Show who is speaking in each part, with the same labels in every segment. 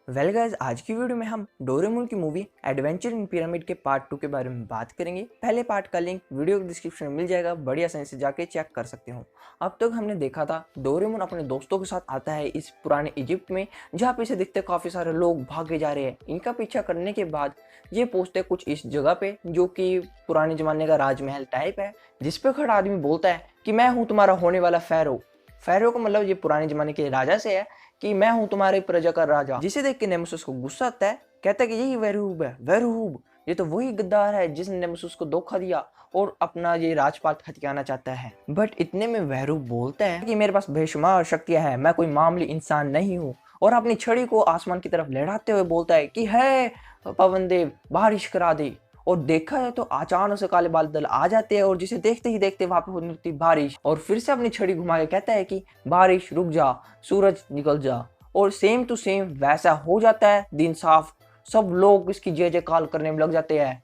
Speaker 1: Well guys, आज की video में हम डोरेमोन की मूवी एडवेंचर इन पिरामिड के पार्ट 2 के बारे में बात करेंगे। पहले पार्ट का लिंक वीडियो के डिस्क्रिप्शन में मिल जाएगा, बड़ी आसानी से जाके चेक कर सकते हो। अब तक हमने देखा था डोरेमोन अपने दोस्तों के साथ आता है इस पुराने इजिप्ट में, जहाँ पे से दिखते काफ़ी सारे लोग भागे जा रहे हैं। इनका पीछा करने के बाद ये पहुँचते कुछ इस जगह पे जो कि पुराने ज़माने का राजमहल टाइप है, जिस पे खड़ा आदमी बोलता है कि मैं हूँ तुम्हारा होने वाला फ़ैरो। फ़ैरो का मतलब ये पुराने ज़माने के राजा से है कि मैं हूं तुम्हारे प्रजा का राजा। जिसे देख के नेमेसिस को गुस्सा आता है, कहता है कि यही वेरहूब है। वेरहूब ये तो वही गद्दार है जिसने नेमेसिस को धोखा दिया और अपना ये राजपाट हथियाना चाहता है। बट इतने में वेरहूब बोलता है कि मेरे पास बेशुमार शक्तियां हैं, मैं कोई मामूली इंसान नहीं हूँ, और अपनी छड़ी को आसमान की तरफ लहराते हुए बोलता है कि है पवन देव बारिश करा दे। और देखा है तो अचानक से काले बादल आ जाते हैं और जिसे देखते ही देखते वहां पे होने लगती बारिश, और फिर से अपनी छड़ी घुमा के कहता है कि बारिश रुक जा, सूरज निकल जा। और सेम टू सेम वैसा हो जाता है, दिन साफ, सब लोग इसकी जय जयकार करने में लग जाते हैं।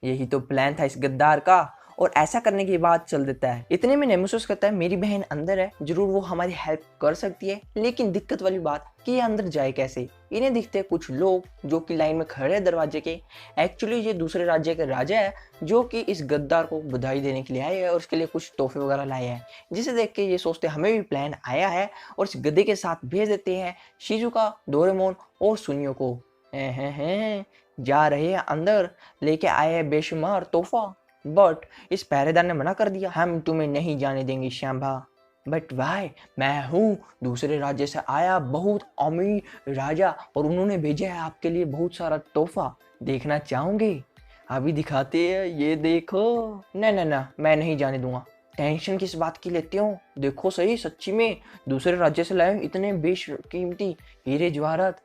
Speaker 1: यही तो प्लान था इस गद्दार का, और ऐसा करने के बाद चल देता है। इतने में नेमेसिस कहता है मेरी बहन अंदर है, जरूर वो हमारी हेल्प कर सकती है, लेकिन दिक्कत वाली बात कि ये अंदर जाए कैसे। इन्हें दिखते हैं कुछ लोग जो कि लाइन में खड़े हैं दरवाजे के। एक्चुअली ये दूसरे राज्य के राजा है जो कि इस गद्दार को बधाई देने के लिए आए हैं और उसके लिए कुछ तोहफे वगैरह लाए हैं, जिसे देख के ये सोचते हमें भी प्लान आया है, और इस गद्दे के साथ भेज देते हैं शिजुका, डोरेमोन और सुनियो को। हैं जा रहे हैं अंदर, लेके आए हैं बेशुमार तोहफा। बट इस पहरेदार ने मना कर दिया, हम तुम्हें नहीं जाने देंगे श्याम्भा। बट वाई, मैं हूँ दूसरे राज्य से आया बहुत अमीर राजा, और उन्होंने भेजा है आपके लिए बहुत सारा तोहफा, देखना चाहोगे? अभी दिखाते हैं, ये देखो। ना ना ना, मैं नहीं जाने दूंगा। टेंशन किस बात की लेते हो, देखो सही, सच्ची में दूसरे राज्य से लाए हूं इतने बेशकीमती हीरे जवाहरात,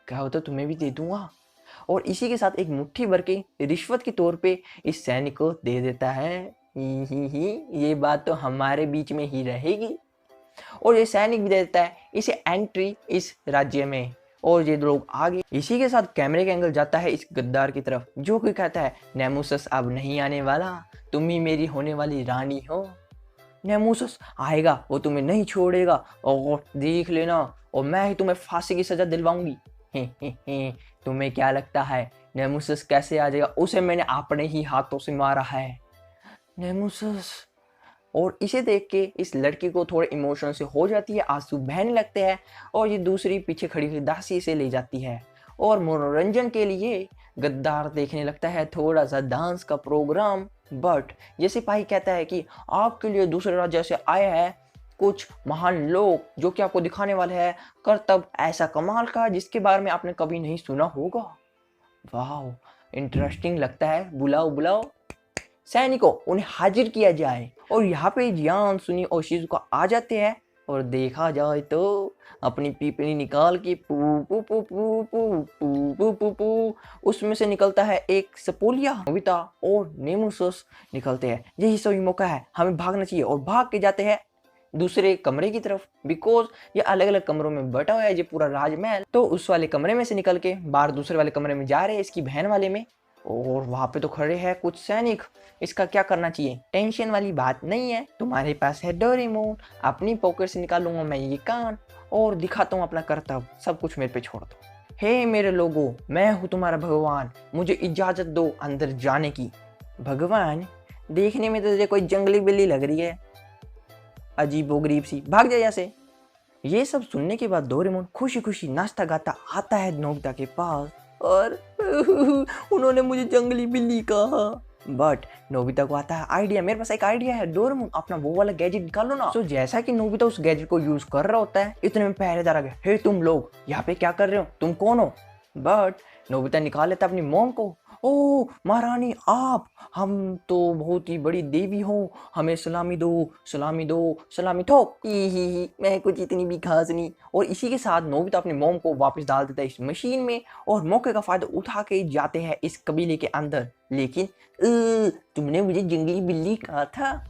Speaker 1: क्या होता तुम्हें भी दे दूंगा। और इसी के साथ एक मुट्ठी भर के रिश्वत के तौर पे इस सैनिक को दे देता है। ही ये बात तो हमारे बीच में ही रहेगी। और ये सैनिक भी दे देता है इसे एंट्री इस राज्य में, और ये लोग आगे। इसी के साथ कैमरे का एंगल जाता है इस गद्दार की तरफ, जो कि कहता है नेमुसस अब नहीं आने वाला, तुम ही मेरी होने वाली रानी हो। नेमुसस आएगा, वो तुम्हें नहीं छोड़ेगा, और देख लेना, और मैं ही तुम्हें फांसी की सजा दिलवाऊंगी। तुम्हें क्या लगता है नेमुसस कैसे आ जाएगा? उसे मैंने अपने ही हाथों से मारा है, नेमुसस। और इसे देख के इस लड़की को थोड़े इमोशन से हो जाती है, आंसू बहने लगते हैं, और ये दूसरी पीछे खड़ी हुई दासी से ले जाती है। और मनोरंजन के लिए गद्दार देखने लगता है थोड़ा सा डांस का प्रोग्राम। बट ये सिपाही कहता है कि आपके लिए दूसरे राज्य से आया है कुछ महान लोग जो कि आपको दिखाने वाले हैं करतब ऐसा कमाल का जिसके बारे में आपने कभी नहीं सुना होगा। वाह, इंटरेस्टिंग लगता है, बुलाओ बुलाओ सैनिकों, उन्हें हाजिर किया जाए। और यहाँ पे जियान, सुनी और शिजुका आ जाते हैं, और देखा जाए तो अपनी पीपनी निकाल के पू पू पू पू पू पू पू पू पू उसमें से निकलता है एक सपोलिया। नोबिता और नेमुसस निकलते हैं, यही सही मौका है, हमें भागना चाहिए। और भाग के जाते हैं दूसरे कमरे की तरफ, बिकॉज ये अलग अलग कमरों में बटा हुआ है ये पूरा राजमहल। तो उस वाले कमरे में से निकल के बाहर दूसरे वाले कमरे में जा रहे हैं इसकी बहन वाले में, और वहां पे तो खड़े हैं कुछ सैनिक। इसका क्या करना चाहिए? टेंशन वाली बात नहीं है, तुम्हारे पास है डोरेमोन, अपनी पॉकेट से निकालूंगा मैं ये कान और दिखाता हूँ अपना कर्तव्य, सब कुछ मेरे पे छोड़ दो। हे मेरे लोगों, मैं हूँ तुम्हारा भगवान, मुझे इजाजत दो अंदर जाने की। भगवान? देखने में तो तुझे कोई जंगली बिल्ली लग रही है, अजीबोगरीब सी, भाग जा यहाँ से। ये सब सुनने के बाद डोरेमोन खुशी खुशी नाश्ता गाता आता है नोबिता के पास, और उन्होंने मुझे जंगली बिल्ली कहा। बट नोबिता को आता है आइडिया, मेरे पास एक आइडिया है डोरेमोन, अपना वो वाला गैजेट निकालो ना। तो जैसा कि नोबिता उस गैजेट को यूज कर रहा होता है, इतने में पहरेदार आ गया, हे तुम लोग यहाँ पे क्या कर रहे हो, तुम कौन हो? बट नोबिता निकाल लेता अपनी मोम को, ओ महारानी आप, हम तो बहुत ही बड़ी देवी हो, हमें सलामी दो, सलामी दो, सलामी ठोक। ही मैं कुछ इतनी भी खास नहीं। और इसी के साथ नोबिता अपनी मोम को वापस डाल देता है इस मशीन में, और मौके का फायदा उठा के जाते हैं इस कबीले के अंदर। लेकिन तुमने मुझे जंगली बिल्ली कहा था।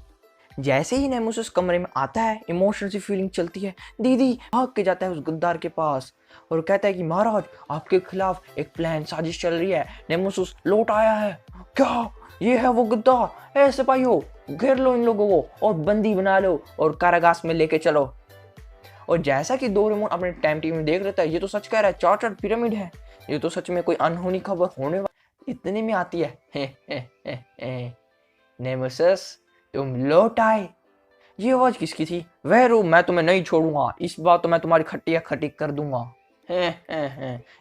Speaker 1: जैसे ही नेमुसस कमरे में आता है, इमोशनल सी फीलिंग चलती है, दीदी भाग के जाता है उस गद्दार के पास और कहता है कि महाराज आपके खिलाफ एक प्लान साजिश चल रही है, नेमुसस लौट आया है। क्या? ये है वो गद्दार? ऐसे सिपाहियों घेर लो इन लोगों को और बंदी बना लो और कारागार में लेके चलो। और जैसा कि डोरेमोन अपने टाइम टीवी में देख रहता है, ये तो सच कह रहा है, 4 पिरामिड है, ये तो सच में कोई अनहोनी खबर होने वाली। इतने में आती है नेमेसिस, तुम लौट आए। ये आवाज किसकी थी? वहरू, मैं तुम्हें नहीं छोड़ूंगा, इस बार तो मैं तुम्हारी खटिया खटी कर दूंगा।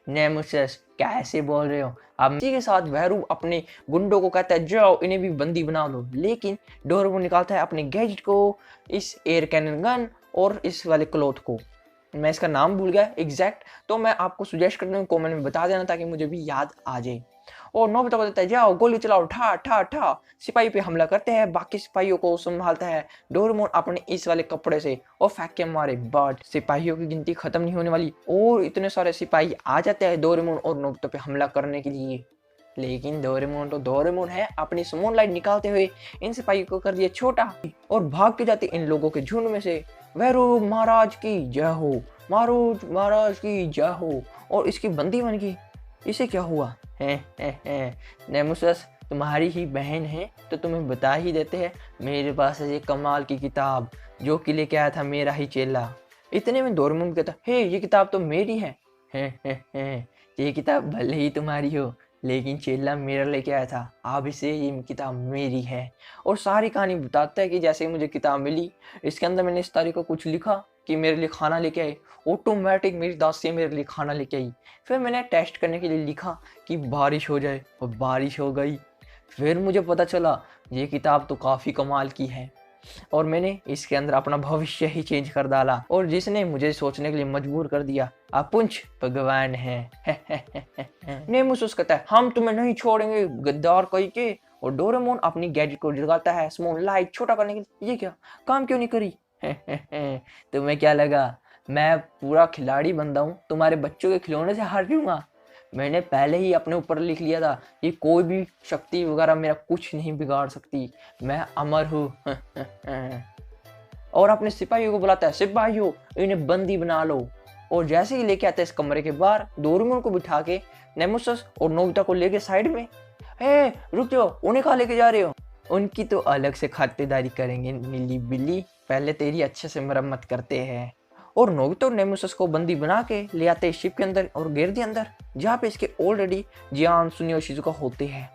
Speaker 1: नेमेसिस, कैसे बोल रहे हो? अब इसी के साथ वहरू अपने गुंडों को कहता है जाओ इन्हें भी बंदी बना लो, लेकिन डोरेमोन निकालता है अपने गैजेट को, इस एयर कैनन गन और इस वाले क्लॉथ को, मैं इसका नाम भूल गया एग्जैक्ट, तो मैं आपको सुजेस्ट करता हूँ कमेंट में बता देना ताकि मुझे भी याद आ जाए। और नोबिता को देता है जाओ गोली चलाओ, ठा ठा ठा। सिपाही पे हमला करते हैं, बाकी सिपाहियों को संभालता है डोरेमोन अपने इस वाले कपड़े से और फेंक के मारे, बट सिपाहियों की गिनती खत्म नहीं होने वाली और इतने सारे सिपाही आ जाते हैं डोरेमोन और नोबिता पे हमला करने के लिए। लेकिन डोरेमोन तो डोरेमोन है, अपनी स्मॉल लाइट निकालते हुए इन सिपाहियों को कर दिया छोटा और भाग के जाते इन लोगों के झुंड में से। वहरू महाराज की जय हो, मारू महाराज की जय हो, और इसकी बंदी बन गई। इसे क्या हुआ? नेमेसिस तुम्हारी ही बहन है तो तुम्हें बता ही देते हैं, मेरे पास है ये कमाल की किताब जो कि लेके आया था मेरा ही चेला। इतने में डोरेमोन कहता हे ये किताब तो मेरी है। ये किताब भले ही तुम्हारी हो लेकिन चेला मेरा लेके आया था, अब इसे ये किताब मेरी है। और सारी कहानी बताता है कि जैसे मुझे किताब मिली, इसके अंदर मैंने इस तारीख को कुछ लिखा कि मेरे लिए खाना लेके आए, ऑटोमेटिक मेरी दासियाँ मेरे लिए खाना लेके आई। फिर मैंने टेस्ट करने के लिए लिखा कि बारिश हो जाए और बारिश हो गई। फिर मुझे पता चला ये किताब तो काफ़ी कमाल की है और मैंने इसके अंदर अपना भविष्य ही चेंज कर डाला, और जिसने मुझे सोचने के लिए मजबूर कर दिया अपुंछ भगवान है। नेमेसिस कहता है हम तुम्हें नहीं छोड़ेंगे गद्दार कही के, और डोरेमोन अपनी गैजेट को जगाता है स्मॉल लाइट छोटा करने के लिए। ये क्या काम क्यों नहीं करी? तुम्हें क्या लगा मैं पूरा खिलाड़ी बनता हूँ, तुम्हारे बच्चों के खिलौने से हार जाऊंगा? मैंने पहले ही अपने ऊपर लिख लिया था कि कोई भी शक्ति वगैरह मेरा कुछ नहीं बिगाड़ सकती, मैं अमर हूँ। और अपने सिपाहियों को बुलाता है सिपाहियों इन्हें बंदी बना लो, और जैसे ही लेके आता है इस कमरे के बाहर, डोरेमोन को बिठा के नेमेसिस और नोबिता को लेके साइड में, हे रुक जाओ, उन्हें कहाँ लेके जा रहे हो? उनकी तो अलग से खातिरदारी करेंगे नीली बिल्ली, पहले तेरी अच्छे से मरम्मत करते हैं। और नोबिता और नेमेसिस को बंदी बना के ले आते हैं शिप के अंदर और गिर दिए अंदर, जहाँ पे इसके ऑलरेडी जियान सुनियो शिजुका होते हैं।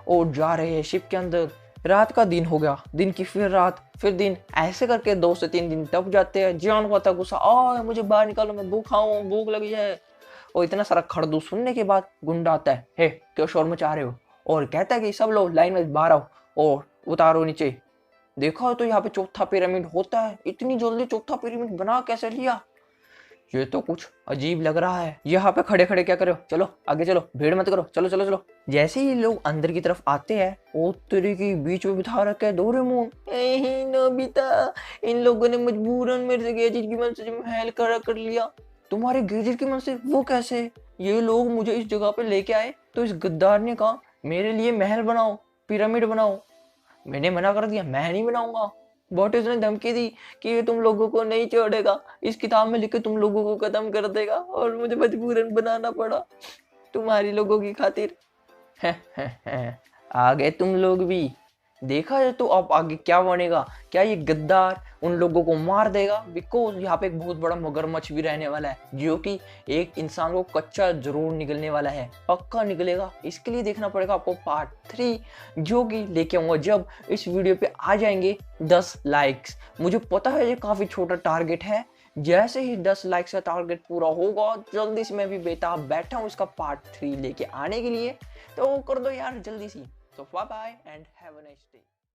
Speaker 1: और जा रहे हैं शिप के अंदर। रात का दिन हो गया, दिन की फिर रात फिर दिन, ऐसे करके 2 से 3 दिन टप जाते हैं। जियान को आता गुस्सा, आ मुझे बाहर निकालो, मैं भूखा हूँ, भूख लगी है। और इतना सारा खड़दू सुनने के बाद गुंडा आता है, हे क्यों शोर मचा रहे हो, और कहता है कि सब लोग लाइन में बाहर आओ और उतारो नीचे। देखा तो यहाँ पे चौथा पिरामिड होता है, इतनी जल्दी चौथा पिरामिड बना कैसे लिया? ये तो कुछ अजीब लग रहा है। यहाँ पे खड़े खड़े क्या करो, चलो आगे चलो, भीड़ मत करो, चलो चलो चलो। जैसे ही लोग अंदर की तरफ आते हैं, ओ तेरी की बीच में बिठा रखे है डोरेमोन। नोबिता, इन लोगों ने मजबूरन मेरे से गैजेट की मदद से महल खड़ा कर लिया। तुम्हारे गैजेट की मदद से? वो कैसे? ये लोग मुझे इस जगह पे लेके आए तो इस गद्दार ने कहा मेरे लिए महल बनाओ, पिरामिड बनाओ। मैंने मना कर दिया, मैं नहीं बनाऊंगा। बट इसने धमकी दी कि ये तुम लोगों को नहीं छोड़ेगा, इस किताब में लिख के तुम लोगों को खत्म कर देगा, और मुझे मजबूरन बनाना पड़ा तुम्हारी लोगों की खातिर। आ गए तुम लोग भी, देखा है तो अब आगे क्या बनेगा। क्या ये गद्दार उन लोगों को मार देगा? बिकॉज यहाँ पे एक बहुत बड़ा मगरमच्छ भी रहने वाला है, जो कि एक इंसान को कच्चा जरूर निकलने वाला है, पक्का निकलेगा। इसके लिए देखना पड़ेगा आपको पार्ट 3, जो कि लेके आऊंगा जब इस वीडियो पे आ जाएंगे 10 लाइक्स। मुझे पता है ये काफी छोटा टारगेट है, जैसे ही 10 लाइक्स का टारगेट पूरा होगा जल्दी से मैं भी बेताब बैठा हूँ इसका पार्ट 3 लेके आने के लिए, तो कर दो यार जल्दी सी। So bye bye and have a nice day.